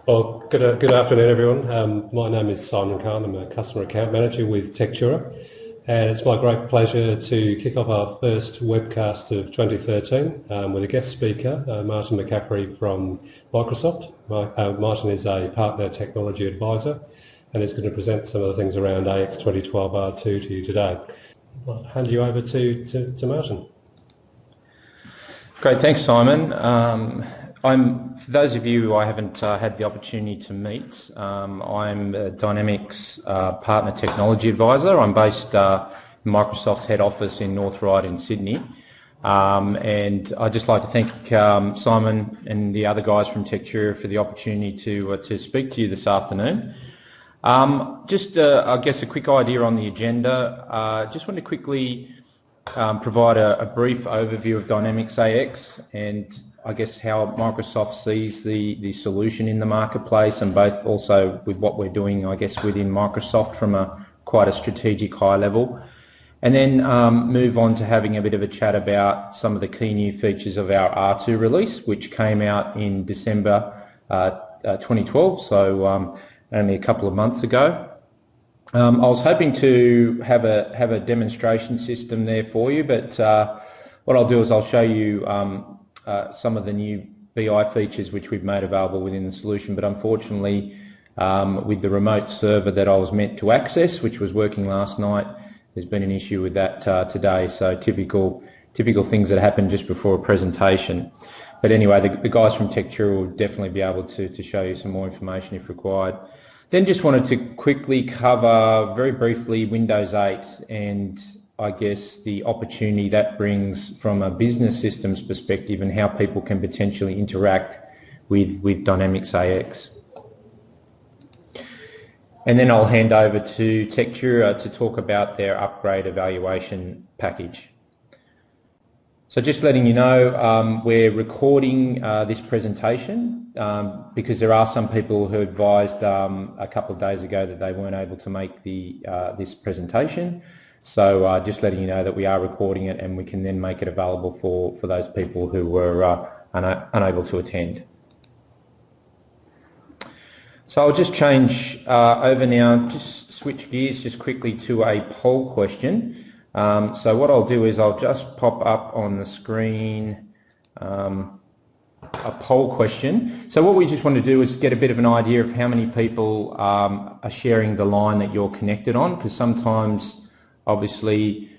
Well, good afternoon, everyone. My name is Simon Khan. I'm a Customer Account Manager with Tectura, and it's my great pleasure to kick off our first webcast of 2013 with a guest speaker, Martin McCaffrey from Microsoft. Martin is a Partner Technology Advisor and is going to present some of the things around AX 2012 R2 to you today. I'll hand you over to Martin. Great, thanks Simon. For those of you who I haven't had the opportunity to meet, I'm a Dynamics Partner Technology Advisor. I'm based in Microsoft's head office in North Ryde in Sydney. And I'd just like to thank Simon and the other guys from Tectura for the opportunity to speak to you this afternoon. I guess a quick idea on the agenda. Just want to quickly provide a brief overview of Dynamics AX and I guess how Microsoft sees the solution in the marketplace, and both also with what we're doing, I guess, within Microsoft from quite a strategic high level. And then move on to having a bit of a chat about some of the key new features of our R2 release, which came out in December 2012, so only a couple of months ago. I was hoping to have a demonstration system there for you, but what I'll do is I'll show you some of the new BI features which we've made available within the solution, but unfortunately with the remote server that I was meant to access, which was working last night, there's been an issue with that today, so typical things that happen just before a presentation. But anyway, the guys from Tectura will definitely be able to show you some more information if required. Then just wanted to quickly cover very briefly Windows 8 and I guess the opportunity that brings from a business systems perspective and how people can potentially interact with Dynamics AX. And then I'll hand over to Tectura to talk about their upgrade evaluation package. So just letting you know, we're recording this presentation because there are some people who advised a couple of days ago that they weren't able to make this presentation. So just letting you know that we are recording it and we can then make it available for those people who were unable to attend. So I'll just change over now, just switch gears just quickly to a poll question. So what I'll do is I'll just pop up on the screen a poll question. So what we just want to do is get a bit of an idea of how many people are sharing the line that you're connected on, because sometimes obviously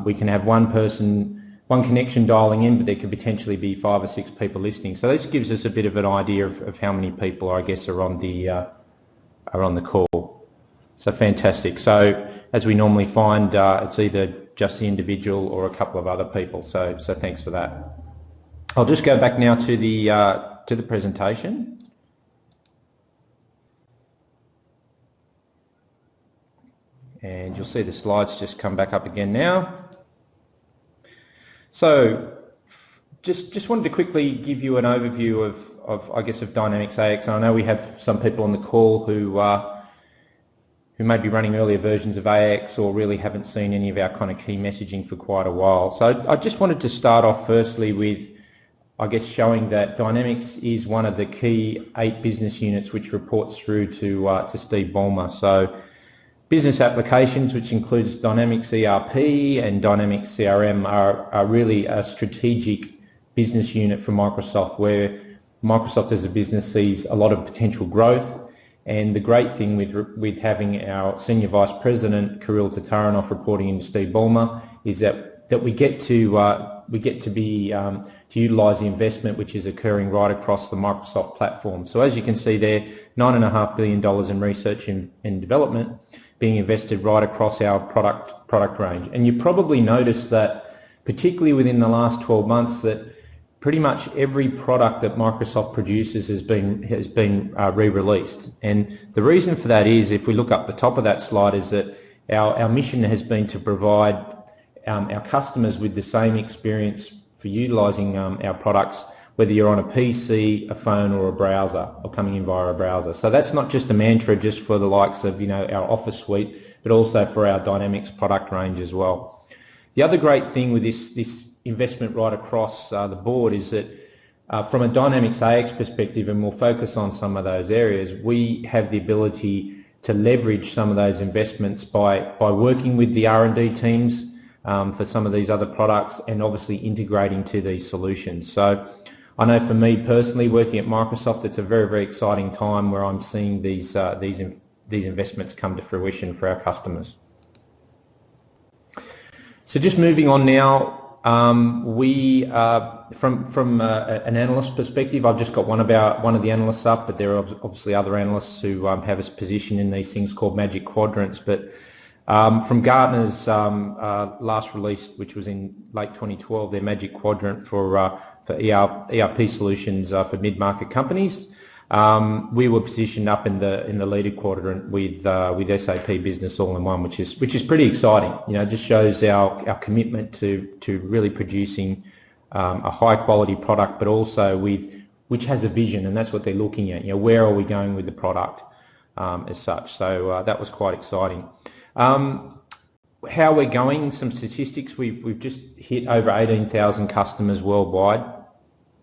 we can have one connection dialing in, but there could potentially be 5 or 6 people listening. So this gives us a bit of an idea of how many people, I guess, are on the call. So fantastic. So as we normally find, it's either just the individual or a couple of other people. So thanks for that. I'll just go back now to the presentation. And you'll see the slides just come back up again now. So just wanted to quickly give you an overview of Dynamics AX. And I know we have some people on the call who may be running earlier versions of AX or really haven't seen any of our kind of key messaging for quite a while. So I just wanted to start off firstly with, I guess, showing that Dynamics is one of the key 8 business units which reports through to Steve Ballmer. So business applications, which includes Dynamics ERP and Dynamics CRM, are really a strategic business unit for Microsoft, where Microsoft as a business sees a lot of potential growth. And the great thing with having our Senior Vice President, Kirill Tatarinov, reporting into Steve Ballmer is that we get to utilise the investment which is occurring right across the Microsoft platform. So as you can see there, $9.5 billion in research and development being invested right across our product range. And you probably noticed that, particularly within the last 12 months, that pretty much every product that Microsoft produces has been re-released. And the reason for that is, if we look up the top of that slide, is that our mission has been to provide our customers with the same experience for utilising our products, whether you're on a PC, a phone or a browser, or coming in via a browser. So that's not just a mantra just for the likes of our Office suite, but also for our Dynamics product range as well. The other great thing with this investment right across the board is that From a Dynamics AX perspective, and we'll focus on some of those areas, we have the ability to leverage some of those investments by working with the R&D teams for some of these other products, and obviously integrating to these solutions. So I know for me personally, working at Microsoft, it's a very, very exciting time where I'm seeing these investments come to fruition for our customers. So just moving on now, we from an analyst perspective, I've just got one of the analysts up, but there are obviously other analysts who have a position in these things called Magic Quadrants. But from Gartner's last release, which was in late 2012, their Magic Quadrant for ERP solutions for mid-market companies, we were positioned up in the leader quadrant with SAP Business All-in-One, which is pretty exciting. You know, it just shows our commitment to really producing a high quality product, but also which has a vision, and that's what they're looking at. You know, where are we going with the product as such? So that was quite exciting. How we're going, some statistics, we've just hit over 18,000 customers worldwide.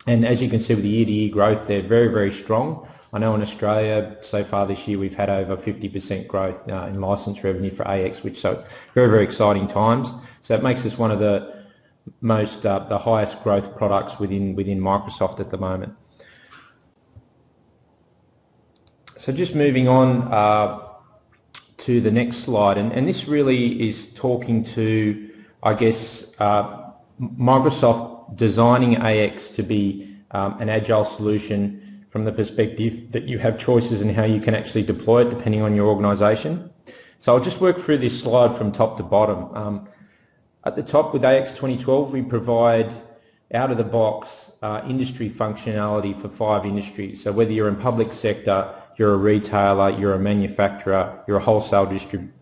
And as you can see with the year-to-year growth, they're very, very strong. I know in Australia so far this year we've had over 50% growth in license revenue for AX, so it's very, very exciting times. So it makes us one of the most, the highest growth products within Microsoft at the moment. So just moving on to the next slide, and this really is talking to, I guess, Microsoft designing AX to be an agile solution from the perspective that you have choices in how you can actually deploy it depending on your organisation. So I'll just work through this slide from top to bottom. At the top with AX 2012, we provide out-of-the-box industry functionality for 5 industries. So whether you're in public sector, you're a retailer, you're a manufacturer, you're a wholesale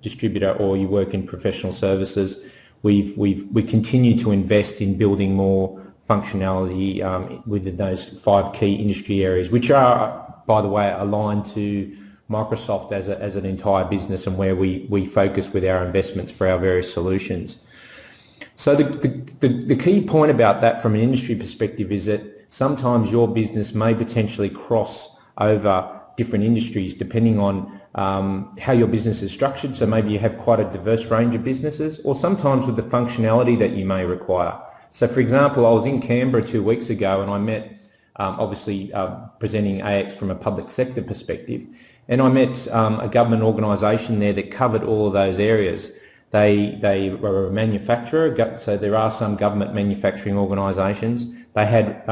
distributor, or you work in professional services, we continue to invest in building more functionality within those 5 key industry areas, which are, by the way, aligned to Microsoft as an entire business, and where we focus with our investments for our various solutions. So the key point about that from an industry perspective is that sometimes your business may potentially cross over different industries depending on how your business is structured. So maybe you have quite a diverse range of businesses, or sometimes with the functionality that you may require. So for example, I was in Canberra 2 weeks ago and I met, obviously presenting AX from a public sector perspective, and I met a government organisation there that covered all of those areas. They were a manufacturer, so there are some government manufacturing organisations. They had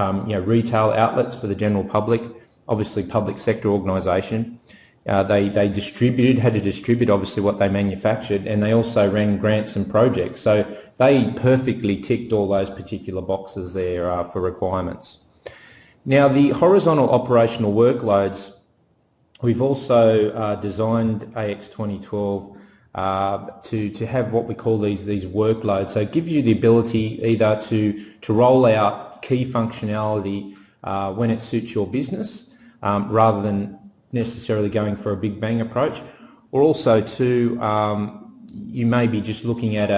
retail outlets for the general public, obviously public sector organisation. They had to distribute obviously what they manufactured, and they also ran grants and projects. So they perfectly ticked all those particular boxes there for requirements. Now the horizontal operational workloads, we've also designed AX 2012 to have what we call these workloads. So it gives you the ability either to roll out key functionality when it suits your business, rather than necessarily going for a big bang approach, or also you may be just looking at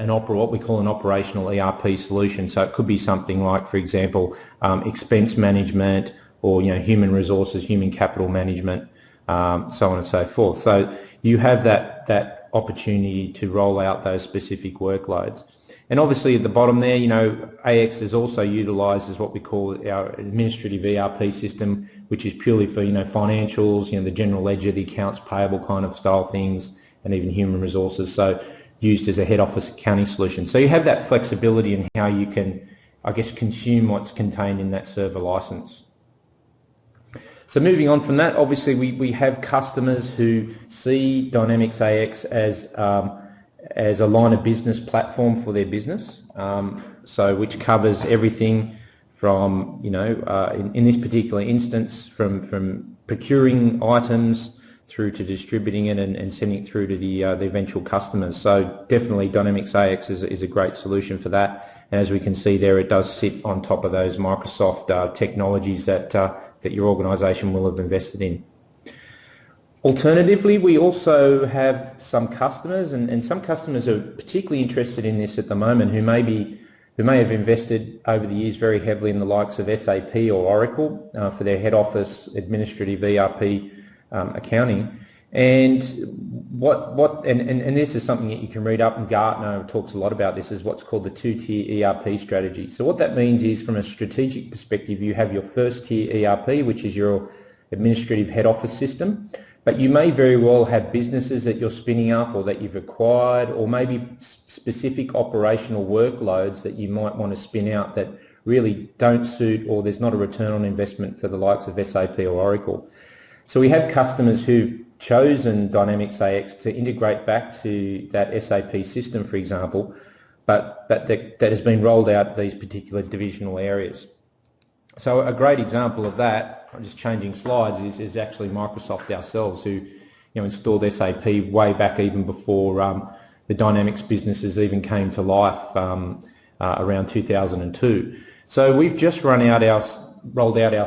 what we call an operational ERP solution. So it could be something like, for example, expense management, or human resources, human capital management, so on and so forth. So you have that opportunity to roll out those specific workloads. And obviously at the bottom there, AX is also utilised as what we call our administrative ERP system, which is purely for financials, the general ledger, the accounts payable kind of style things, and even human resources. So used as a head office accounting solution. So you have that flexibility in how you can, I guess, consume what's contained in that server license. So moving on from that, obviously we have customers who see Dynamics AX as a line of business platform for their business, so which covers everything from, in this particular instance, from procuring items through to distributing it and sending it through to the eventual customers. So definitely Dynamics AX is a great solution for that. And as we can see there, it does sit on top of those Microsoft technologies that your organisation will have invested in. Alternatively, we also have some customers, and some customers are particularly interested in this at the moment, who may be who may have invested over the years very heavily in the likes of SAP or Oracle for their head office administrative ERP accounting. And and this is something that you can read up, and Gartner talks a lot about this, is what's called the two-tier ERP strategy. So what that means is, from a strategic perspective, you have your first tier ERP, which is your administrative head office system, but you may very well have businesses that you're spinning up or that you've acquired, or maybe specific operational workloads that you might want to spin out that really don't suit, or there's not a return on investment for the likes of SAP or Oracle. So we have customers who've chosen Dynamics AX to integrate back to that SAP system, for example, but that has been rolled out these particular divisional areas. So a great example of that, I'm just changing slides, is actually Microsoft ourselves, who installed SAP way back even before the Dynamics businesses even came to life around 2002. So we've just rolled out our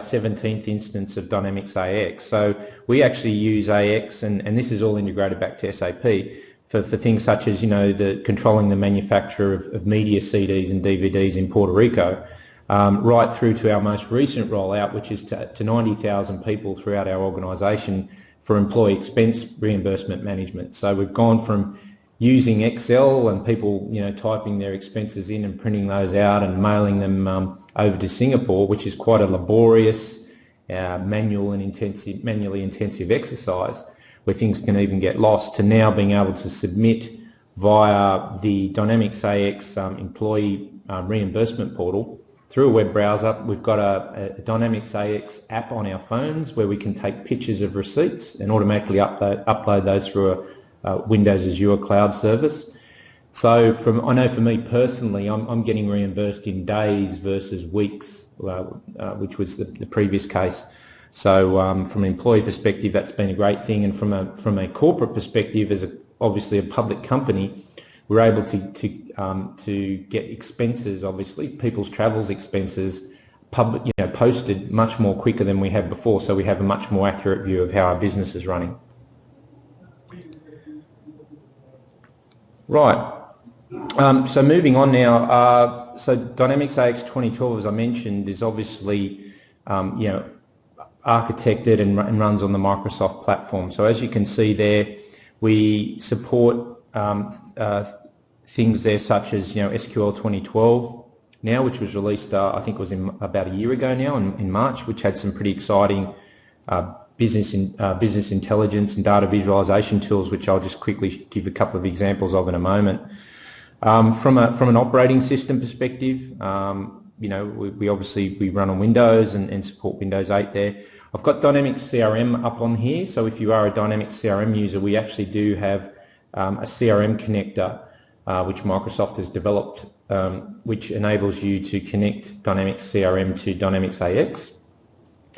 17th instance of Dynamics AX. So we actually use AX, and this is all integrated back to SAP for things such as the controlling the manufacture of media CDs and DVDs in Puerto Rico. Right through to our most recent rollout, which is to 90,000 people throughout our organisation for employee expense reimbursement management. So we've gone from using Excel and people typing their expenses in and printing those out and mailing them over to Singapore, which is quite a laborious, manually intensive exercise where things can even get lost, to now being able to submit via the Dynamics AX employee reimbursement portal through a web browser. We've got a Dynamics AX app on our phones where we can take pictures of receipts and automatically upload those through a Windows Azure cloud service. So I know for me personally, I'm getting reimbursed in days versus weeks, which was the previous case. So from an employee perspective, that's been a great thing, and from a corporate perspective, as obviously a public company, we're able to get expenses, obviously people's travels expenses, posted much more quicker than we have before, so we have a much more accurate view of how our business is running. Right. So moving on now. So Dynamics AX 2012, as I mentioned, is obviously architected and runs on the Microsoft platform. So as you can see there, we support things there such as SQL 2012 now, which was released I think it was about a year ago now in March, which had some pretty exciting business intelligence and data visualization tools, which I'll just quickly give a couple of examples of in a moment. From an operating system perspective, we obviously run on Windows and support Windows 8 there. I've got Dynamics CRM up on here, so if you are a Dynamics CRM user, we actually do have a CRM connector which Microsoft has developed, which enables you to connect Dynamics CRM to Dynamics AX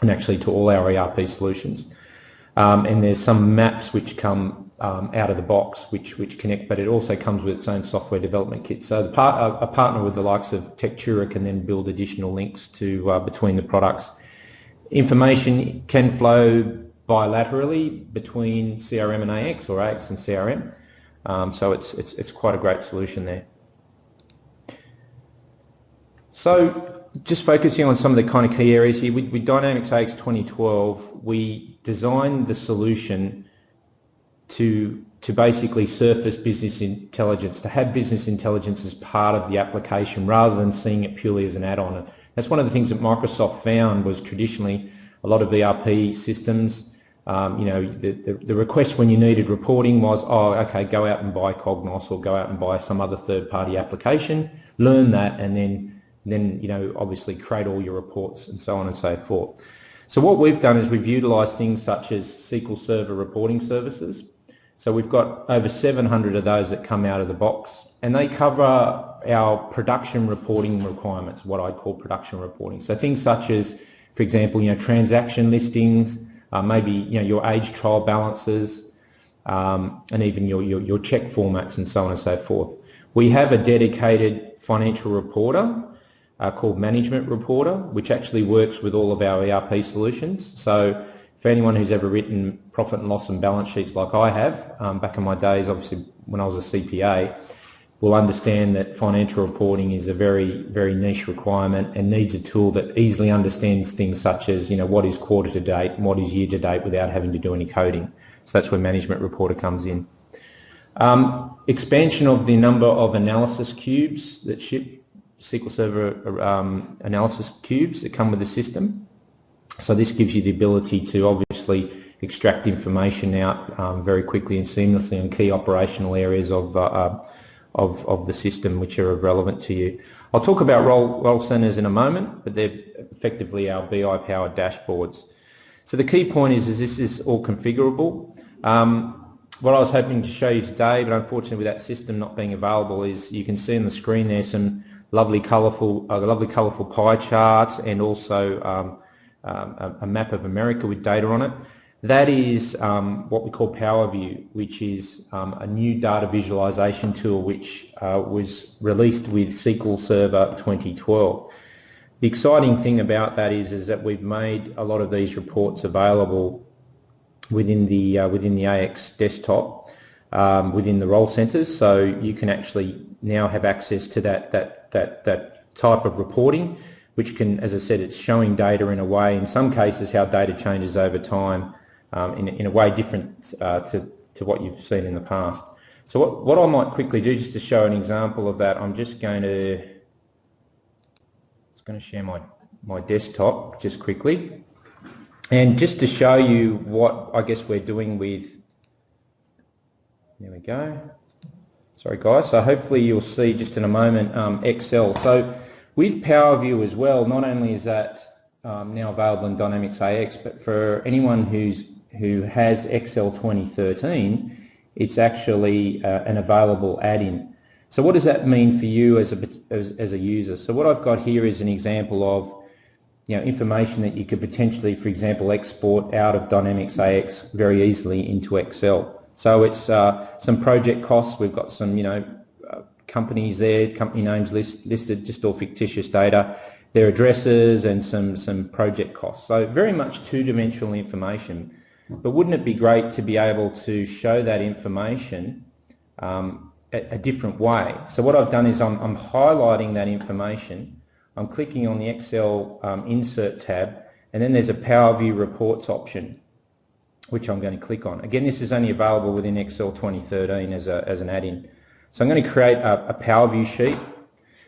and actually to all our ERP solutions. And there's some maps which come out of the box which connect, but it also comes with its own software development kit. So a partner with the likes of Tectura can then build additional links to between the products. Information can flow bilaterally between CRM and AX, or AX and CRM. So it's quite a great solution there. So just focusing on some of the kind of key areas here, with Dynamics AX 2012, we designed the solution to basically surface business intelligence, to have business intelligence as part of the application rather than seeing it purely as an add-on. That's one of the things that Microsoft found was traditionally a lot of ERP systems, the request when you needed reporting was, oh, okay, go out and buy Cognos or go out and buy some other third-party application, learn that, and then obviously create all your reports and so on and so forth. So what we've done is we've utilised things such as SQL Server reporting services. So we've got over 700 of those that come out of the box, and they cover our production reporting requirements, what I call production reporting. So things such as, for example, transaction listings, maybe your age trial balances, and even your check formats and so on and so forth. We have a dedicated financial reporter called Management Reporter, which actually works with all of our ERP solutions. So for anyone who's ever written profit and loss and balance sheets like I have, back in my days, obviously when I was a CPA, will understand that financial reporting is a very, very niche requirement and needs a tool that easily understands things such as, what is quarter to date and what is year to date without having to do any coding. So that's where Management Reporter comes in. Expansion of the number of analysis cubes that ship, SQL Server analysis cubes that come with the system. So this gives you the ability to obviously extract information out very quickly and seamlessly on key operational areas of the system which are relevant to you. I'll talk about role centers in a moment, but they're effectively our BI-powered dashboards. So the key point is this is all configurable. What I was hoping to show you today, but unfortunately with that system not being available, is you can see on the screen there some lovely colourful pie charts and also a map of America with data on it. That is what we call Power View, which is a new data visualization tool which was released with SQL Server 2012. The exciting thing about that is that we've made a lot of these reports available within the AX desktop, within the role centers, so you can actually now have access to that type of reporting, which can, as I said, it's showing data in a way, in some cases, how data changes over time, in a way different to what you've seen in the past. So what I might quickly do, just to show an example of that, I'm just going to share my desktop just quickly, and just to show you what I guess we're doing with, there we go. Sorry guys, so hopefully you'll see just in a moment Excel. So with Power View as well, not only is that now available in Dynamics AX, but for anyone who has Excel 2013, it's actually an available add-in. So what does that mean for you as a user? So what I've got here is an example of information that you could potentially, for example, export out of Dynamics AX very easily into Excel. So it's some project costs. We've got some companies there, company names listed, just all fictitious data, their addresses and some project costs. So very much two-dimensional information. But wouldn't it be great to be able to show that information a different way? So what I've done is I'm highlighting that information. I'm clicking on the Excel Insert tab, and then there's a Power View Reports option, which I'm going to click on. Again, this is only available within Excel 2013 as an add-in. So I'm going to create a Power View sheet,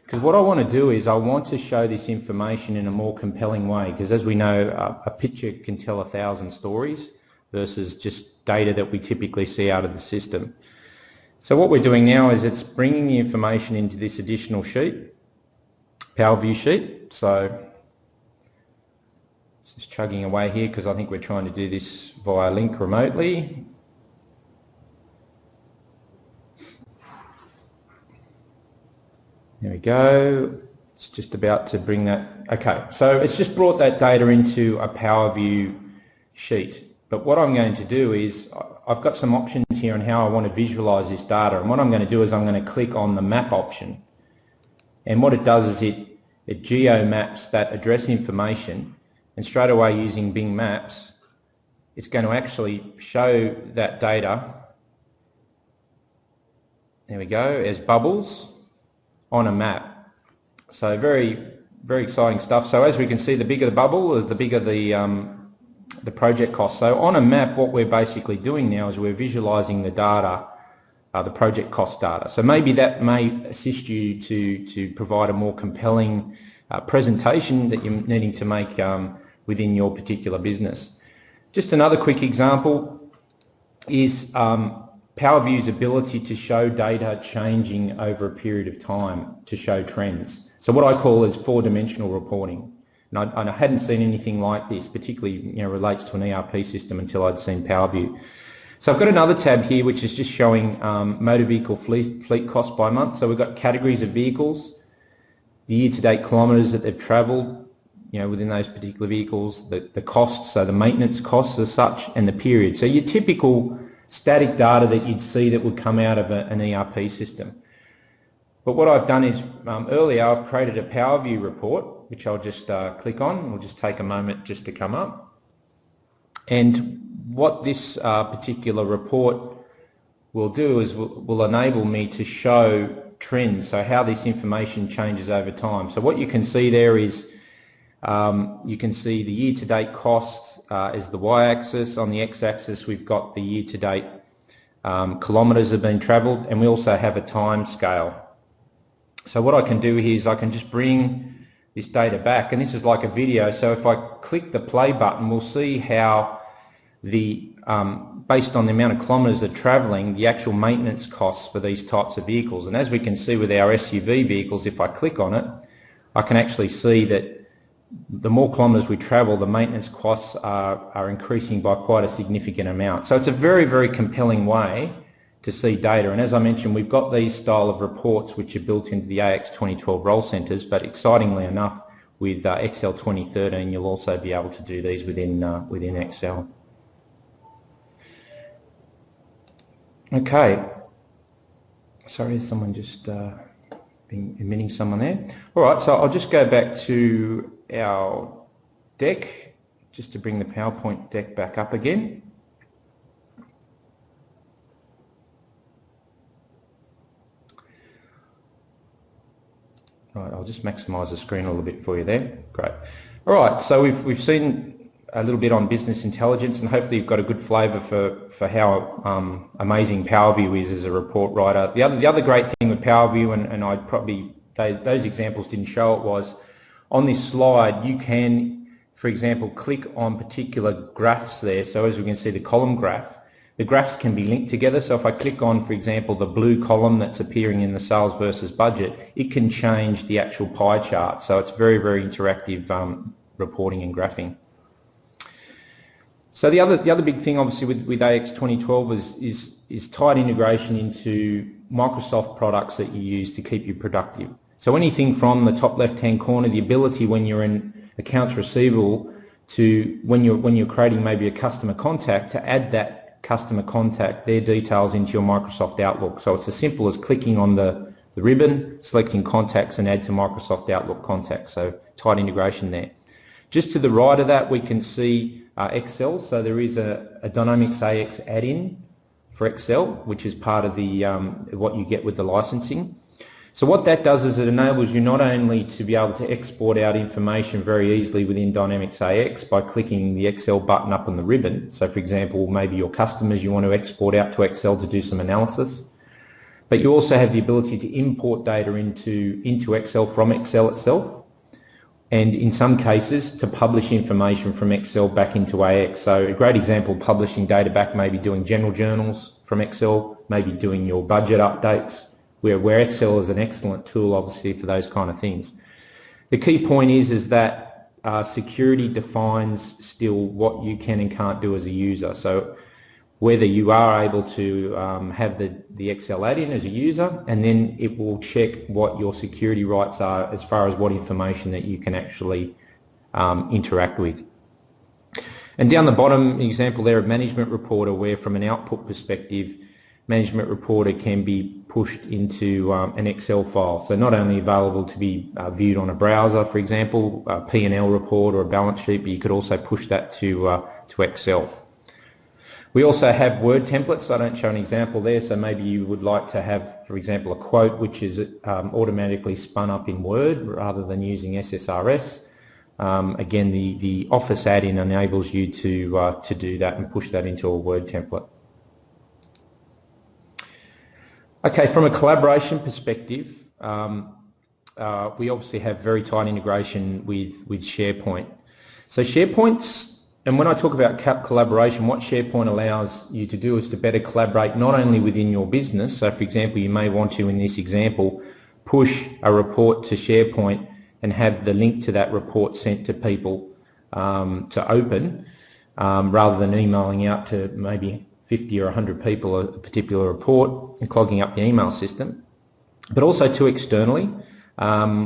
because what I want to do is I want to show this information in a more compelling way, because as we know, a picture can tell 1,000 stories versus just data that we typically see out of the system. So what we're doing now is it's bringing the information into this additional sheet, Power View sheet. So it's just chugging away here because I think we're trying to do this via link remotely. There we go. It's just about to bring that. Okay, so it's just brought that data into a Power View sheet. But what I'm going to do is I've got some options here on how I want to visualize this data. And what I'm going to do is I'm going to click on the map option. And what it does is it geo-maps that address information, and straight away using Bing Maps, it's going to actually show that data, there we go, as bubbles on a map. So very, very exciting stuff. So as we can see, the bigger the bubble, the bigger the project cost. So on a map, what we're basically doing now is we're visualizing the data, the project cost data. So maybe that may assist you to provide a more compelling presentation that you're needing to make within your particular business. Just another quick example is Power View's ability to show data changing over a period of time to show trends. So what I call is four-dimensional reporting. And I hadn't seen anything like this, particularly relates to an ERP system, until I'd seen Power View. So I've got another tab here which is just showing motor vehicle fleet cost by month. So we've got categories of vehicles, the year-to-date kilometres that they've travelled, within those particular vehicles, the costs, so the maintenance costs as such, and the period. So your typical static data that you'd see that would come out of an ERP system. But what I've done is earlier I've created a Power View report, which I'll just click on. It'll just take a moment just to come up. And what this particular report will do is will enable me to show trends, so how this information changes over time. So what you can see there is you can see the year-to-date cost is the y-axis. On the x-axis we've got the year-to-date kilometres have been travelled, and we also have a time scale. So what I can do here is I can just bring this data back, and this is like a video. So if I click the play button, we'll see how the based on the amount of kilometres they're travelling, the actual maintenance costs for these types of vehicles. And as we can see with our SUV vehicles, if I click on it, I can actually see that the more kilometres we travel, the maintenance costs are increasing by quite a significant amount. So it's a very, very compelling way to see data. And as I mentioned, we've got these style of reports which are built into the AX 2012 role centres, but excitingly enough, with Excel 2013, you'll also be able to do these within Excel. Okay. Sorry, there's someone just been emitting someone there. All right, so I'll just go back to our deck just to bring the PowerPoint deck back up again. Right, I'll just maximise the screen a little bit for you there. Great. All right, so we've seen a little bit on business intelligence, and hopefully you've got a good flavour for how amazing PowerView is as a report writer. The other great thing with PowerView, and I'd probably those examples didn't show it, was on this slide you can, for example, click on particular graphs there. So as we can see, the column graph, the graphs can be linked together. So if I click on, for example, the blue column that's appearing in the sales versus budget, it can change the actual pie chart. So it's very, very interactive reporting and graphing. So the other big thing, obviously, with AX 2012 is tight integration into Microsoft products that you use to keep you productive. So anything from the top left-hand corner, the ability when you're in accounts receivable to when you're creating maybe a customer contact, to add that customer contact, their details into your Microsoft Outlook. So it's as simple as clicking on the ribbon, selecting contacts, and add to Microsoft Outlook contacts. So tight integration there. Just to the right of that, we can see Excel. So there is a Dynamics AX add-in for Excel, which is part of the what you get with the licensing. So what that does is it enables you not only to be able to export out information very easily within Dynamics AX by clicking the Excel button up on the ribbon. So for example, maybe your customers you want to export out to Excel to do some analysis. But you also have the ability to import data into Excel from Excel itself, and in some cases to publish information from Excel back into AX. So a great example, publishing data back, maybe doing general journals from Excel, maybe doing your budget updates, where Excel is an excellent tool, obviously, for those kind of things. The key point is that security defines still what you can and can't do as a user. So whether you are able to have the Excel add-in as a user, and then it will check what your security rights are as far as what information that you can actually interact with. And down the bottom, an example there of Management Reporter, where from an output perspective, Management Reporter can be pushed into an Excel file. So not only available to be viewed on a browser, for example, a P&L report or a balance sheet, but you could also push that to Excel. We also have Word templates. I don't show an example there, so maybe you would like to have, for example, a quote which is automatically spun up in Word rather than using SSRS. Again, the Office add-in enables you to do that and push that into a Word template. Okay, from a collaboration perspective, we obviously have very tight integration with SharePoint. So SharePoint's, and when I talk about collaboration, what SharePoint allows you to do is to better collaborate not only within your business. So for example, you may want to, in this example, push a report to SharePoint and have the link to that report sent to people to open, rather than emailing out to maybe 50 or 100 people a particular report and clogging up the email system. But also to externally,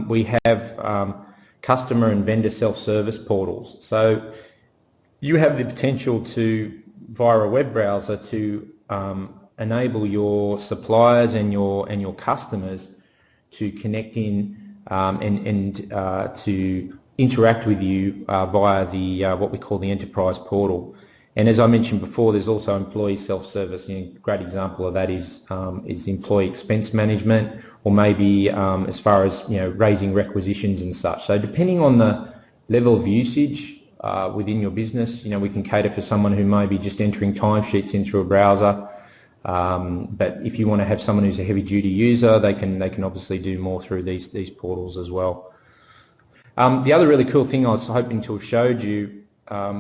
we have customer and vendor self-service portals. So you have the potential to, via a web browser, to enable your suppliers and your customers to connect in and to interact with you via the what we call the enterprise portal. And as I mentioned before, there's also employee self-service. A great example of that is employee expense management, or maybe as far as raising requisitions and such. So depending on the level of usage within your business, we can cater for someone who may be just entering timesheets in through a browser. But if you want to have someone who's a heavy-duty user, they can obviously do more through these portals as well. The other really cool thing I was hoping to have showed you,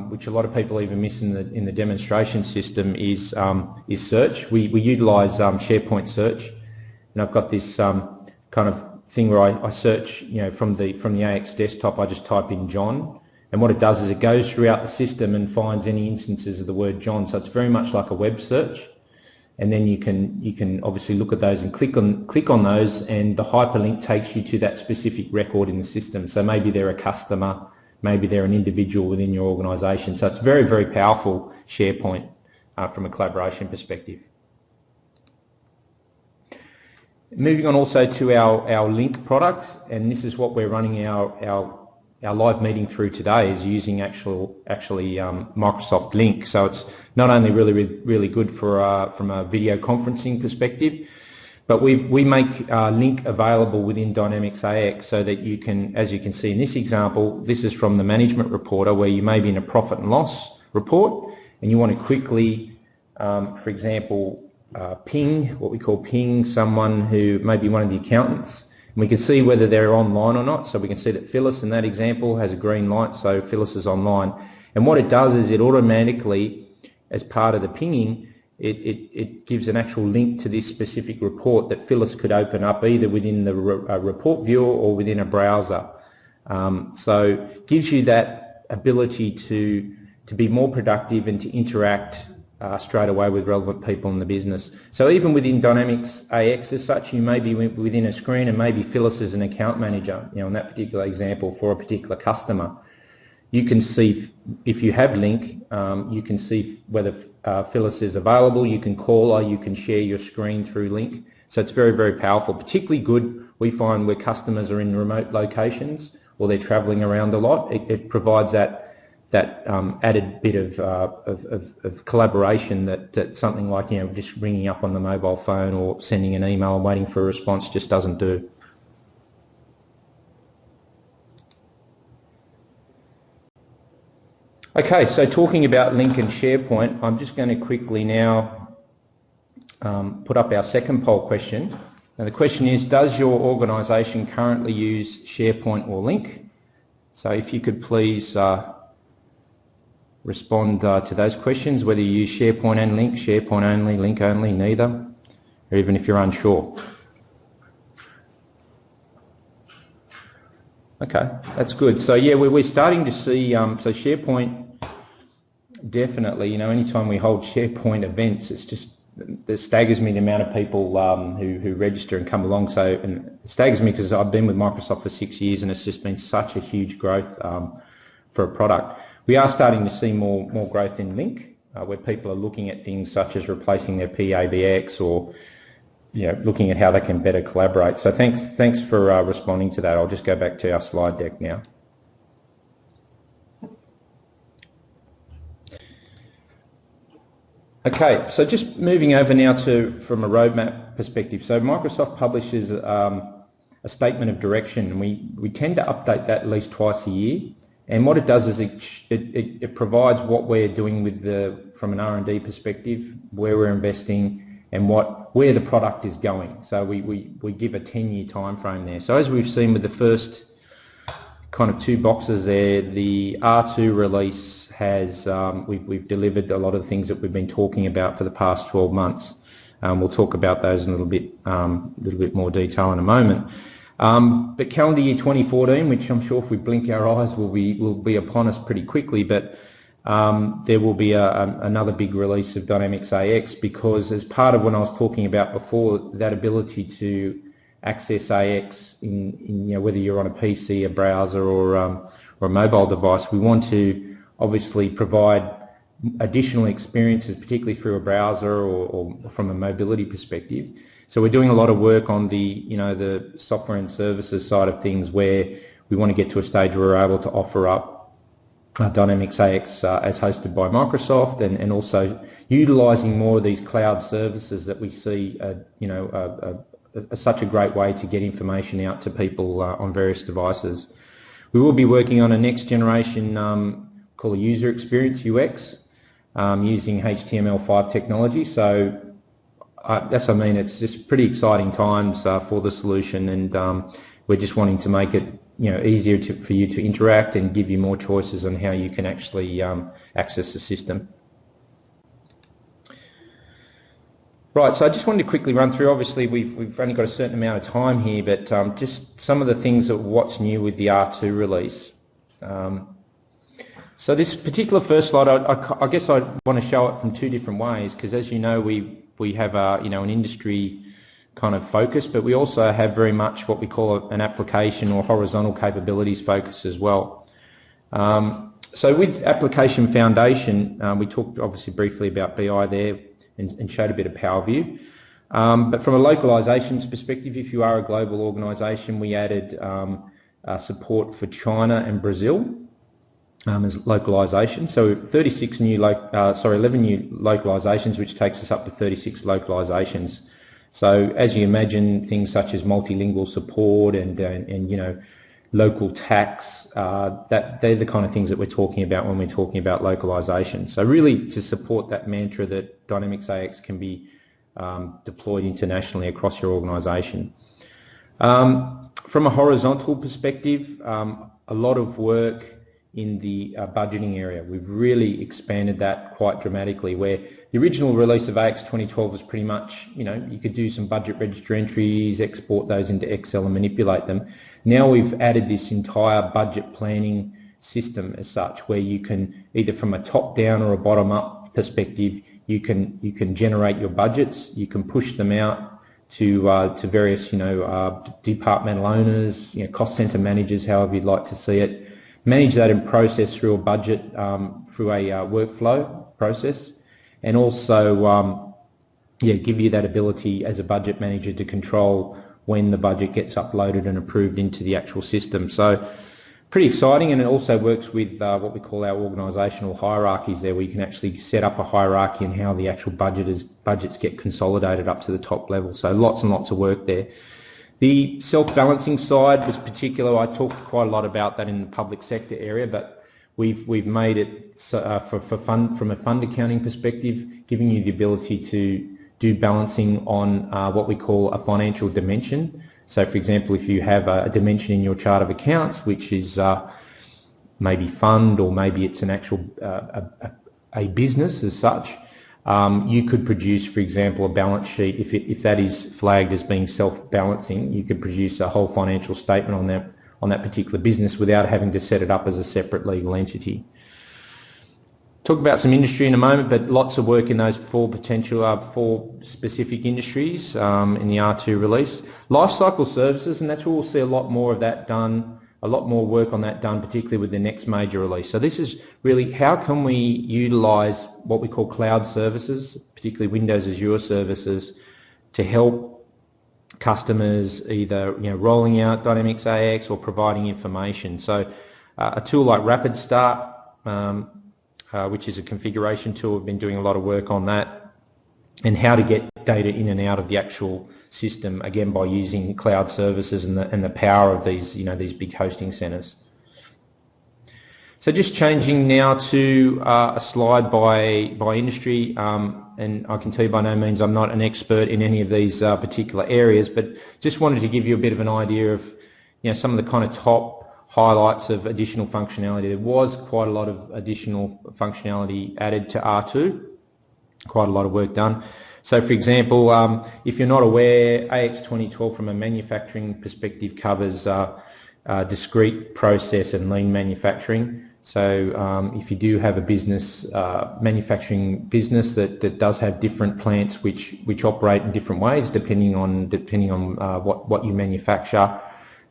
which a lot of people even miss in the demonstration system, is search. We utilise SharePoint search, and I've got this kind of thing where I search, from the AX desktop. I just type in John, and what it does is it goes throughout the system and finds any instances of the word John. So it's very much like a web search. And then you can obviously look at those and click on those, and the hyperlink takes you to that specific record in the system. So maybe they're a customer, maybe they're an individual within your organisation. So it's very, very powerful SharePoint from a collaboration perspective. Moving on also to our link product, and this is what we're running our live meeting through today, is using actually Microsoft Link. So it's not only really good for from a video conferencing perspective, but we make Link available within Dynamics AX so that you can, as you can see in this example, this is from the management reporter where you may be in a profit and loss report and you want to quickly, for example, what we call ping someone who may be one of the accountants. We can see whether they're online or not. So we can see that Phyllis in that example has a green light, so Phyllis is online. And what it does is it automatically, as part of the pinging, it gives an actual link to this specific report that Phyllis could open up either within the report viewer or within a browser. So it gives you that ability to be more productive and to interact straight away with relevant people in the business. So even within Dynamics AX as such, you may be within a screen and maybe Phyllis is an account manager, in that particular example for a particular customer. You can see, if you have Link, you can see whether Phyllis is available, you can call her, you can share your screen through Link. So it's very, very powerful, particularly good, we find, where customers are in remote locations or they're travelling around a lot. It provides that added bit of collaboration that something like just ringing up on the mobile phone or sending an email and waiting for a response just doesn't do. Okay, so talking about Link and SharePoint, I'm just going to quickly now put up our second poll question. Now the question is, does your organisation currently use SharePoint or Link? So if you could please respond to those questions, whether you use SharePoint and Link, SharePoint only, Link only, neither, or even if you're unsure. Okay, that's good. So yeah, we're starting to see, so SharePoint, definitely, anytime we hold SharePoint events, it staggers me the amount of people who register and come along. So, and it staggers me because I've been with Microsoft for 6 years and it's just been such a huge growth for a product. We are starting to see more growth in Link, where people are looking at things such as replacing their PABX or looking at how they can better collaborate. So thanks for responding to that. I'll just go back to our slide deck now. Okay, so just moving over now from a roadmap perspective. So Microsoft publishes a statement of direction, and we tend to update that at least twice a year. And what it does is it provides what we're doing from an R&D perspective, where we're investing, and where the product is going. So we give a 10-year time frame there. So as we've seen with the first kind of two boxes there, the R2 release has we've delivered a lot of the things that we've been talking about for the past 12 months. We'll talk about those in a little bit more detail in a moment. But calendar year 2014, which I'm sure if we blink our eyes will be upon us pretty quickly, but there will be another big release of Dynamics AX, because as part of what I was talking about before, that ability to access AX in whether you're on a PC, a browser, or a mobile device, we want to obviously provide additional experiences, particularly through a browser or from a mobility perspective. So we're doing a lot of work on the software and services side of things, where we want to get to a stage where we're able to offer up Dynamics AX as hosted by Microsoft, and also utilising more of these cloud services that we see, such a great way to get information out to people on various devices. We will be working on a next generation called a user experience UX using HTML5 technology. So it's just pretty exciting times for the solution, and we're just wanting to make it easier for you to interact and give you more choices on how you can actually access the system. Right, so I just wanted to quickly run through, obviously we've only got a certain amount of time here, but just some of the things that what's new with the R2 release. So this particular first slide, I guess I want to show it from two different ways, because as you know, we have an industry kind of focus, but we also have very much what we call an application or horizontal capabilities focus as well. So with Application Foundation, we talked obviously briefly about BI there and showed a bit of Power View. But from a localizations perspective, if you are a global organisation, we added support for China and Brazil as localization. So 11 new localizations, which takes us up to 36 localizations. So as you imagine, things such as multilingual support and local tax, that they're the kind of things that we're talking about when we're talking about localization. So really to support that mantra that Dynamics AX can be deployed internationally across your organisation. From a horizontal perspective, a lot of work in the budgeting area. We've really expanded that quite dramatically, where the original release of AX 2012 was pretty much, you could do some budget register entries, export those into Excel and manipulate them. Now we've added this entire budget planning system as such, where you can either from a top-down or a bottom-up perspective, you can generate your budgets, you can push them out to various departmental owners, cost center managers, however you'd like to see it. Manage that and process through a budget, through a workflow process, and also give you that ability as a budget manager to control when the budget gets uploaded and approved into the actual system. So pretty exciting, and it also works with what we call our organisational hierarchies there, where you can actually set up a hierarchy and how the actual budgets get consolidated up to the top level. So lots and lots of work there. The self-balancing side was particular. I talked quite a lot about that in the public sector area, but we've made it from a fund accounting perspective, giving you the ability to do balancing on what we call a financial dimension. So for example, if you have a dimension in your chart of accounts, which is maybe fund, or maybe it's an actual a business as such, you could produce, for example, a balance sheet. If that is flagged as being self-balancing, you could produce a whole financial statement on that particular business without having to set it up as a separate legal entity. Talk about some industry in a moment, but lots of work in those four specific industries in the R2 release. Lifecycle services, and that's where we'll see a lot more of that done, a lot more work on that done, particularly with the next major release. So this is really how can we utilise what we call cloud services, particularly Windows Azure services, to help customers either rolling out Dynamics AX or providing information. So a tool like Rapid Start, which is a configuration tool, we've been doing a lot of work on that, and how to get data in and out of the actual system, again by using cloud services and the power of these these big hosting centers. So just changing now to a slide by industry, and I can tell you by no means I'm not an expert in any of these particular areas, but just wanted to give you a bit of an idea of some of the kind of top highlights of additional functionality. There was quite a lot of additional functionality added to R2, quite a lot of work done. So for example, if you're not aware, AX 2012 from a manufacturing perspective covers discrete process and lean manufacturing. So if you do have a business, manufacturing business that does have different plants which operate in different ways depending on what you manufacture,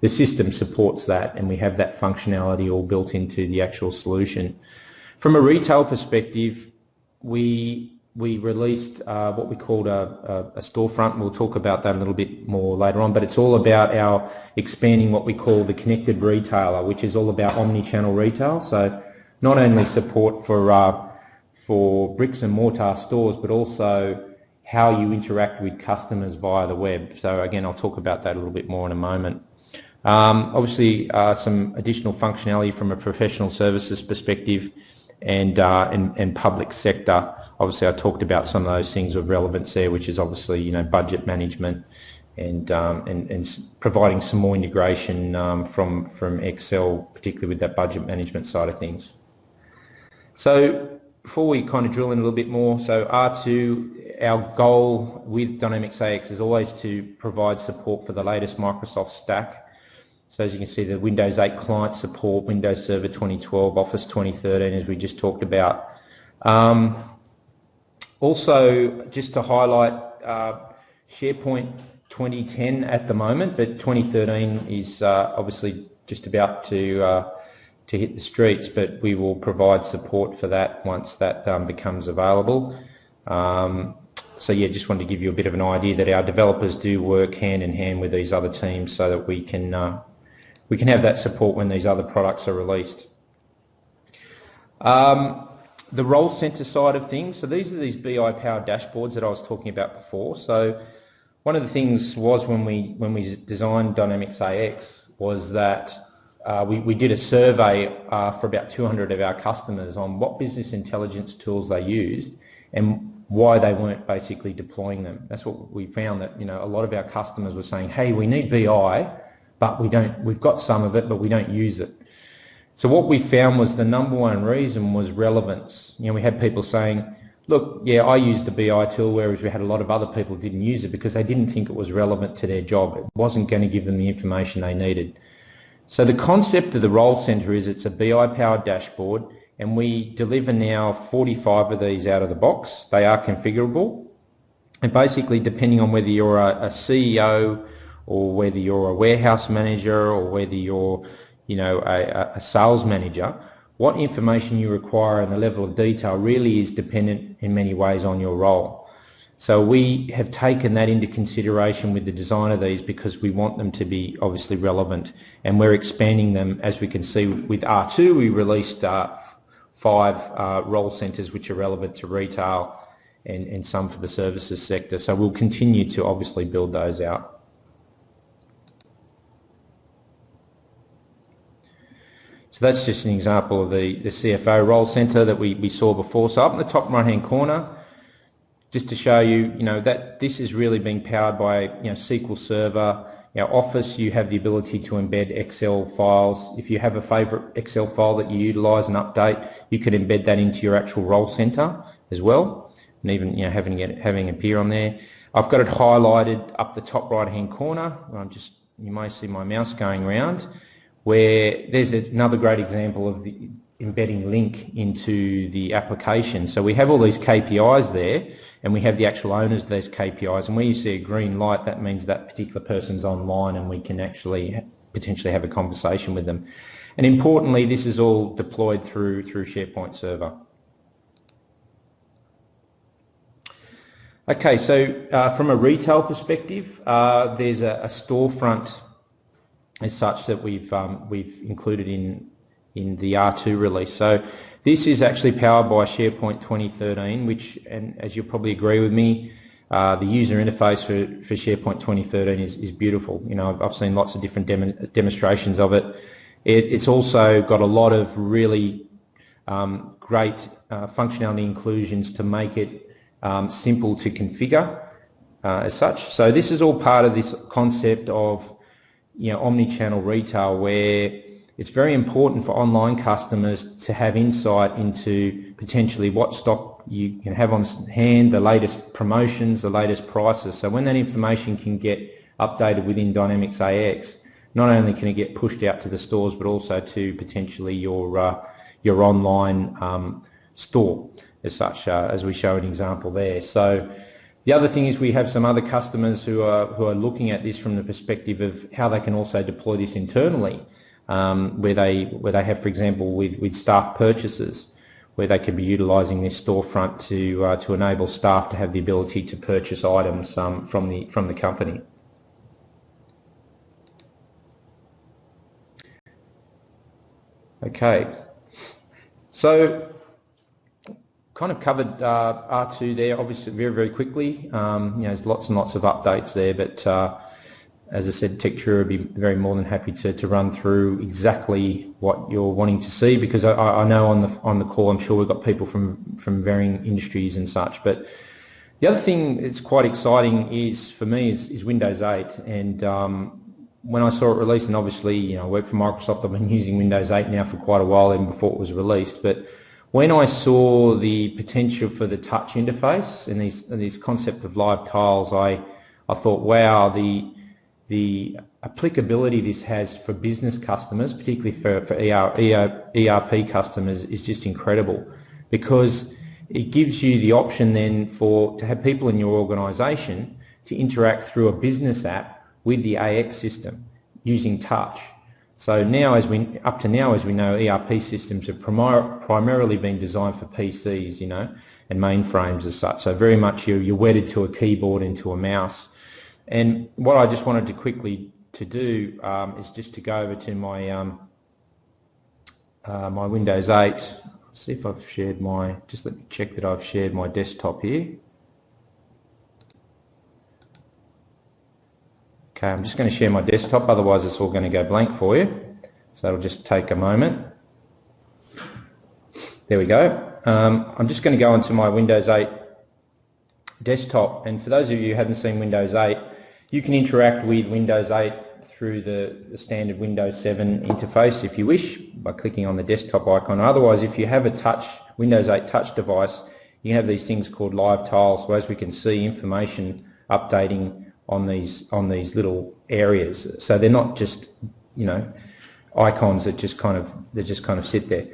the system supports that, and we have that functionality all built into the actual solution. From a retail perspective, we released what we called a storefront. We'll talk about that a little bit more later on, but it's all about expanding what we call the connected retailer, which is all about omni-channel retail. So not only support for bricks and mortar stores, but also how you interact with customers via the web. So again, I'll talk about that a little bit more in a moment. Obviously, some additional functionality from a professional services perspective and public sector. Obviously, I talked about some of those things of relevance there, which is obviously, you know, budget management and providing some more integration from Excel, particularly with that budget management side of things. So before we kind of drill in a little bit more, so R2, our goal with Dynamics AX is always to provide support for the latest Microsoft stack. So as you can see, the Windows 8 client support, Windows Server 2012, Office 2013, as we just talked about. Also, just to highlight, SharePoint 2010 at the moment, but 2013 is obviously just about to hit the streets, but we will provide support for that once that becomes available. So yeah, just wanted to give you a bit of an idea that our developers do work hand in hand with these other teams so that we can have that support when these other products are released. The role center side of things, so these are these BI powered dashboards that I was talking about before. So one of the things was when we designed Dynamics AX was that we did a survey for about 200 of our customers on what business intelligence tools they used and why they weren't basically deploying them. That's what we found, that, you know, a lot of our customers were saying, hey, we need BI, but we've got some of it, but we don't use it. So what we found was the number one reason was relevance. You know, we had people saying, look, yeah, I used the BI tool, whereas we had a lot of other people didn't use it because they didn't think it was relevant to their job. It wasn't going to give them the information they needed. So the concept of the role center is it's a BI powered dashboard, and we deliver now 45 of these out of the box. They are configurable, and basically depending on whether you're a CEO or whether you're a warehouse manager or whether you're, you know, a sales manager, what information you require and the level of detail really is dependent in many ways on your role. So we have taken that into consideration with the design of these because we want them to be obviously relevant, and we're expanding them. As we can see with R2, we released 5 role centers which are relevant to retail and some for the services sector. So we'll continue to obviously build those out. So that's just an example of the CFO role center that we saw before. So up in the top right hand corner, just to show you, you know, that this is really being powered by, you know, SQL Server. Our Office, you have the ability to embed Excel files. If you have a favorite Excel file that you utilize and update, you can embed that into your actual role center as well, and even, you know, having it appear on there. I've got it highlighted up the top right hand corner. You may see my mouse going around, where there's another great example of the embedding link into the application. So we have all these KPIs there, and we have the actual owners of those KPIs, and where you see a green light, that means that particular person's online and we can actually potentially have a conversation with them. And importantly, this is all deployed through SharePoint Server. Okay, so from a retail perspective, there's a storefront as such that we've included in the R2 release. So this is actually powered by SharePoint 2013, which, and as you'll probably agree with me, the user interface for SharePoint 2013 is beautiful. You know, I've seen lots of different demonstrations of it. It's also got a lot of really great functionality inclusions to make it simple to configure as such. So this is all part of this concept of, you know, omni-channel retail, where it's very important for online customers to have insight into potentially what stock you can have on hand, the latest promotions, the latest prices. So when that information can get updated within Dynamics AX, not only can it get pushed out to the stores, but also to potentially your online store as such, as we show an example there. So the other thing is we have some other customers who are looking at this from the perspective of how they can also deploy this internally, where they have, for example, with staff purchases, where they could be utilising this storefront to enable staff to have the ability to purchase items from the company. Okay, So kind of covered R2 there, obviously very quickly. There's lots and lots of updates there, but as I said, Tectura would be very more than happy to run through exactly what you're wanting to see, because I know on the call I'm sure we've got people from varying industries and such. But the other thing that's quite exciting is for me is Windows 8, and when I saw it released, and obviously I work for Microsoft, I've been using Windows 8 now for quite a while, even before it was released. But when I saw the potential for the touch interface and these concept of live tiles, I thought, wow, the applicability this has for business customers, particularly for ERP customers, is just incredible, because it gives you the option then to have people in your organisation to interact through a business app with the AX system using touch. So now, up to now, as we know, ERP systems have primarily been designed for PCs, and mainframes as such. So very much you're wedded to a keyboard and to a mouse. And what I just wanted to quickly do is just to go over to my my Windows 8. See if I've shared just let me check that I've shared my desktop here. Okay, I'm just going to share my desktop, otherwise it's all going to go blank for you. So it'll just take a moment. There we go. I'm just going to go onto my Windows 8 desktop, and for those of you who haven't seen Windows 8, you can interact with Windows 8 through the standard Windows 7 interface if you wish, by clicking on the desktop icon. Otherwise, if you have a Windows 8 touch device, you can have these things called live tiles, so as we can see information updating on these little areas. So they're not just icons that just kind of sit there.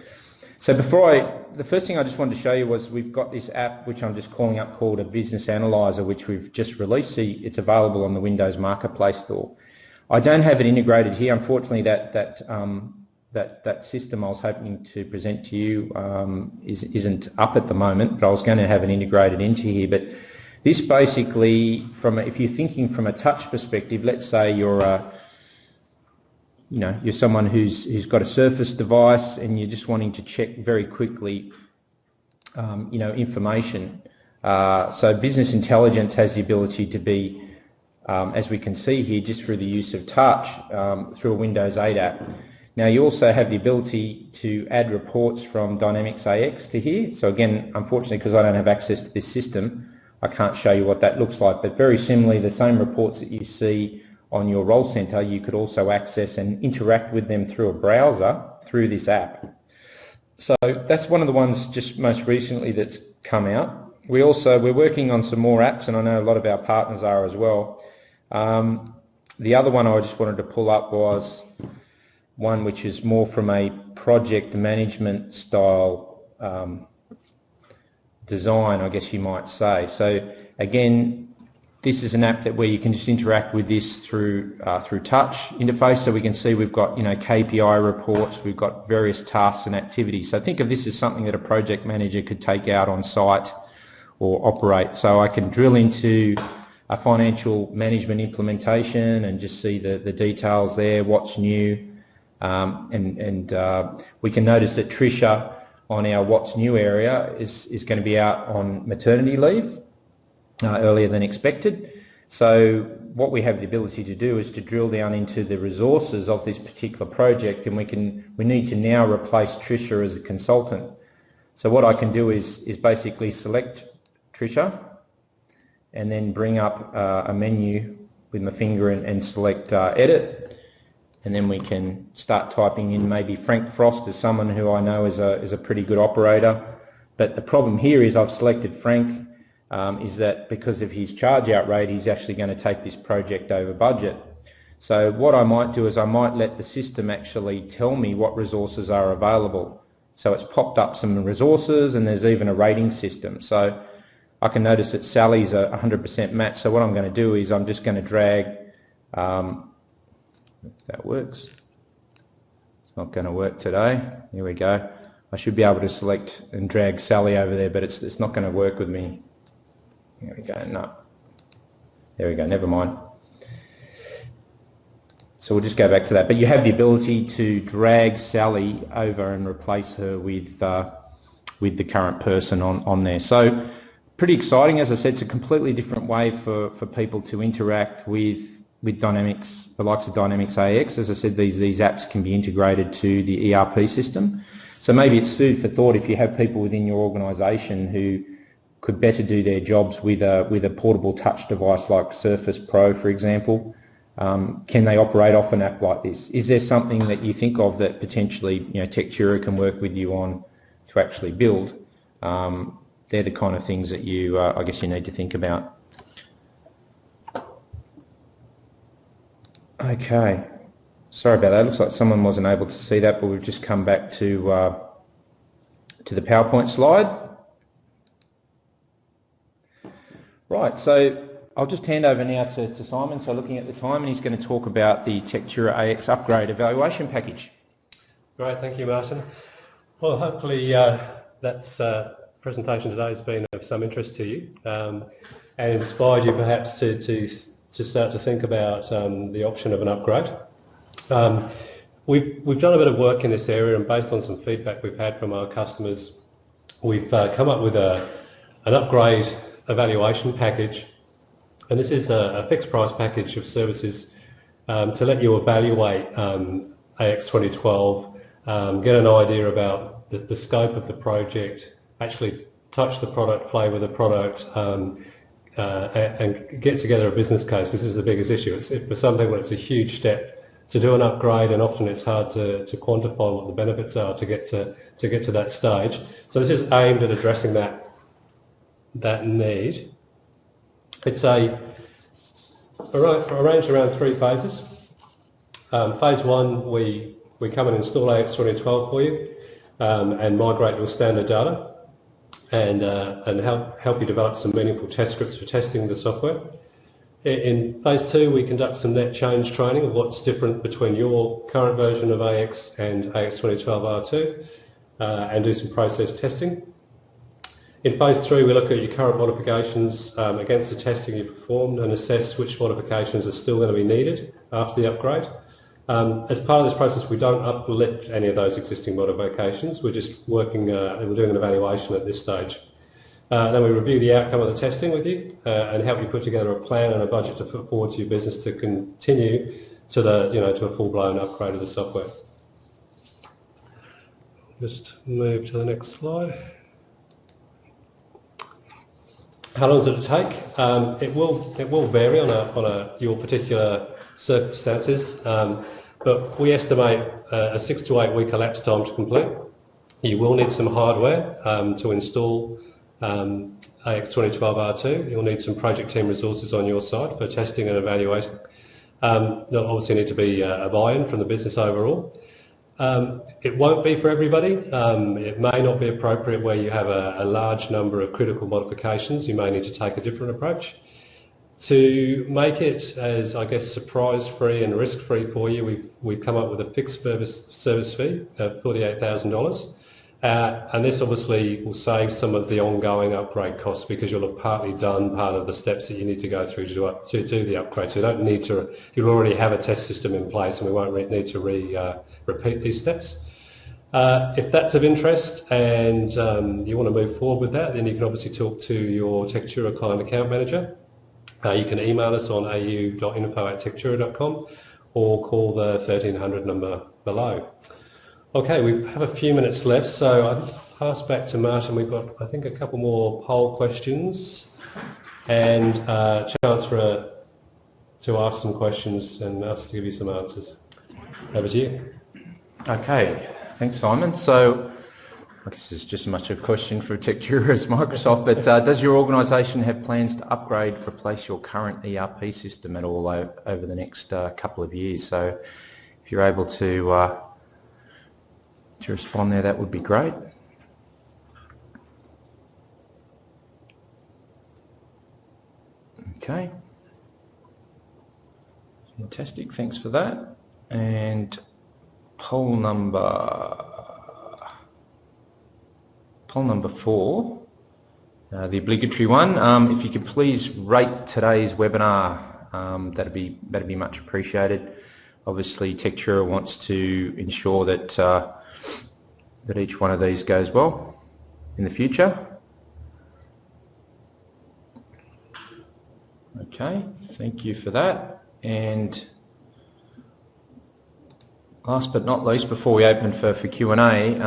So the first thing I just wanted to show you was we've got this app which I'm just calling up, called a Business Analyzer, which we've just released. See, it's available on the Windows Marketplace store. I don't have it integrated here, unfortunately. That system I was hoping to present to you isn't up at the moment, but I was going to have it integrated into here. But this basically, if you're thinking from a touch perspective, let's say you're you're someone who's got a Surface device and you're just wanting to check very quickly, information. So business intelligence has the ability to be, as we can see here, just through the use of touch through a Windows 8 app. Now you also have the ability to add reports from Dynamics AX to here. So again, unfortunately, because I don't have access to this system, I can't show you what that looks like. But very similarly, the same reports that you see on your role center, you could also access and interact with them through a browser through this app. So that's one of the ones just most recently that's come out. We're working on some more apps, and I know a lot of our partners are as well. The other one I just wanted to pull up was one which is more from a project management style design, I guess you might say. So again, this is an app where you can just interact with this through touch interface. So we can see we've got KPI reports, we've got various tasks and activities. So think of this as something that a project manager could take out on site or operate. So I can drill into a financial management implementation and just see the details there, what's new, and we can notice that Tricia on our what's new area is going to be out on maternity leave earlier than expected. So what we have the ability to do is to drill down into the resources of this particular project, and we need to now replace Tricia as a consultant. So what I can do is basically select Tricia and then bring up a menu with my finger and select edit, and then we can start typing in maybe Frank Frost as someone who I know is a pretty good operator. But the problem here is I've selected Frank, is that because of his charge out rate, he's actually going to take this project over budget. So what I might do is I might let the system actually tell me what resources are available. So it's popped up some resources, and there's even a rating system. So I can notice that Sally's a 100% match. So what I'm going to do is I'm just going to drag, if that works. It's not going to work today. Here we go. I should be able to select and drag Sally over there, but it's not going to work with me. There we go. No. There we go. Never mind. So we'll just go back to that. But you have the ability to drag Sally over and replace her with the current person on there. So pretty exciting. As I said, it's a completely different way for people to interact with Dynamics, the likes of Dynamics AX. As I said, these apps can be integrated to the ERP system. So maybe it's food for thought if you have people within your organisation who could better do their jobs with a portable touch device like Surface Pro, for example. Can they operate off an app like this? Is there something that you think of that potentially Tectura can work with you on to actually build? They're the kind of things that you, I guess, you need to think about. Okay, sorry about that. Looks like someone wasn't able to see that, but we've just come back to the PowerPoint slide. Right, so I'll just hand over now to Simon. So looking at the time, and he's going to talk about the Tectura AX upgrade evaluation package. Great, thank you, Martin. Well, hopefully that's presentation today has been of some interest to you and inspired you perhaps to start to think about the option of an upgrade. We've done a bit of work in this area, and based on some feedback we've had from our customers, we've come up with an upgrade evaluation package, and this is a fixed price package of services to let you evaluate AX 2012, get an idea about the scope of the project, actually touch the product, play with the product, and get together a business case, because this is the biggest issue. For some people it's a huge step to do an upgrade, and often it's hard to quantify what the benefits are to get to that stage. So this is aimed at addressing that need. It's arranged around 3 phases. Phase 1, we come and install AX 2012 for you and migrate your standard data and help you develop some meaningful test scripts for testing the software. In phase 2, we conduct some net change training of what's different between your current version of AX and AX 2012 R2 and do some process testing. In phase 3, we look at your current modifications against the testing you performed and assess which modifications are still going to be needed after the upgrade. As part of this process, we don't uplift any of those existing modifications. We're just we're doing an evaluation at this stage. Then we review the outcome of the testing with you and help you put together a plan and a budget to put forward to your business to continue to to a full-blown upgrade of the software. Just move to the next slide. How long does it take? It will vary on your particular circumstances, but we estimate a 6 to 8 week elapsed time to complete. You will need some hardware to install AX 2012 R2. You'll need some project team resources on your side for testing and evaluation. There'll obviously need to be a buy-in from the business overall. It won't be for everybody. It may not be appropriate where you have a large number of critical modifications. You may need to take a different approach. To make it as, I guess, surprise-free and risk-free for you, we've come up with a fixed service fee of $48,000. And this obviously will save some of the ongoing upgrade costs because you'll have partly done part of the steps that you need to go through to do the upgrade. So you don't need to, you'll already have a test system in place and we won't need to repeat these steps. If that's of interest and you want to move forward with that, then you can obviously talk to your Tectura client account manager. You can email us on au.info@tectura.com or call the 1300 number below. Okay, we have a few minutes left, so I'll pass back to Martin. We've got, I think, a couple more poll questions and a chance to ask some questions and us to give you some answers. Over to you. Okay, thanks, Simon. So I guess it's just as much a question for Tectura as Microsoft, but does your organisation have plans to upgrade, replace your current ERP system at all over the next couple of years? So if you're able to respond there, that would be great. Okay. Fantastic, thanks for that. And poll number 4, the obligatory one. If you could please rate today's webinar, that'd be much appreciated. obviously Tectura wants to ensure that that each one of these goes well in the future. Okay, thank you for that. And last but not least, before we open for Q&A,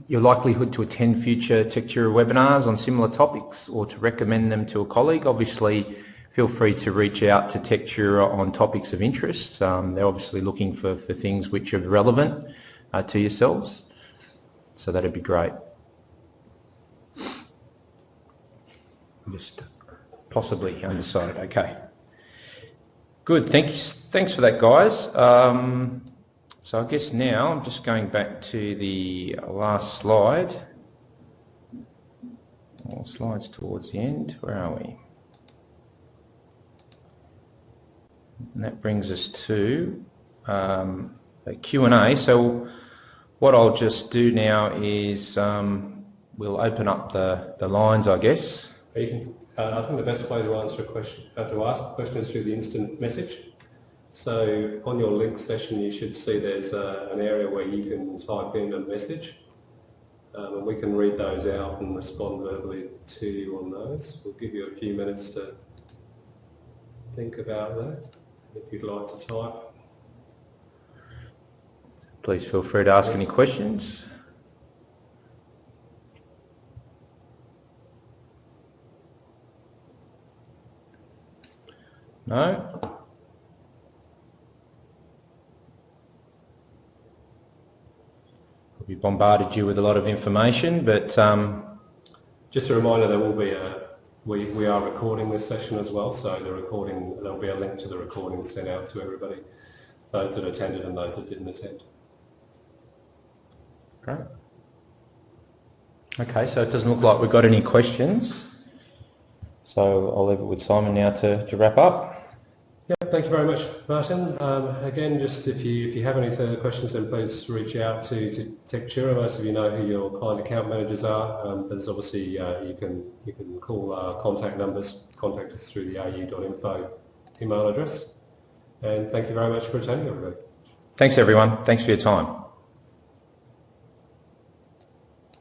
your likelihood to attend future Tectura webinars on similar topics or to recommend them to a colleague. Obviously, feel free to reach out to Tectura on topics of interest. They're obviously looking for things which are relevant to yourselves, so that'd be great. Just possibly undecided. Okay. Good. Thanks for that, guys. So I guess now I'm just going back to the last slide. More slides towards the end. Where are we? And that brings us to a Q&A. So what I'll just do now is we'll open up the lines, I guess. You can, I think the best way to answer a question, to ask a question, is through the instant message. So on your link session, you should see there's an area where you can type in a message, and we can read those out and respond verbally to you on those. We'll give you a few minutes to think about that, if you'd like to type. Please feel free to ask any questions. No? We bombarded you with a lot of information, but just a reminder, there will be we are recording this session as well, so there'll be a link to the recording sent out to everybody, those that attended and those that didn't attend. Great. Okay, so it doesn't look like we've got any questions, so I'll leave it with Simon now to wrap up. Yeah, thank you very much, Martin. Again, just if you have any further questions, then please reach out to Tectura. Most of you know who your client account managers are, but there's obviously you can call our contact numbers, contact us through the au.info email address. And thank you very much for attending, everybody. Thanks, everyone. Thanks for your time.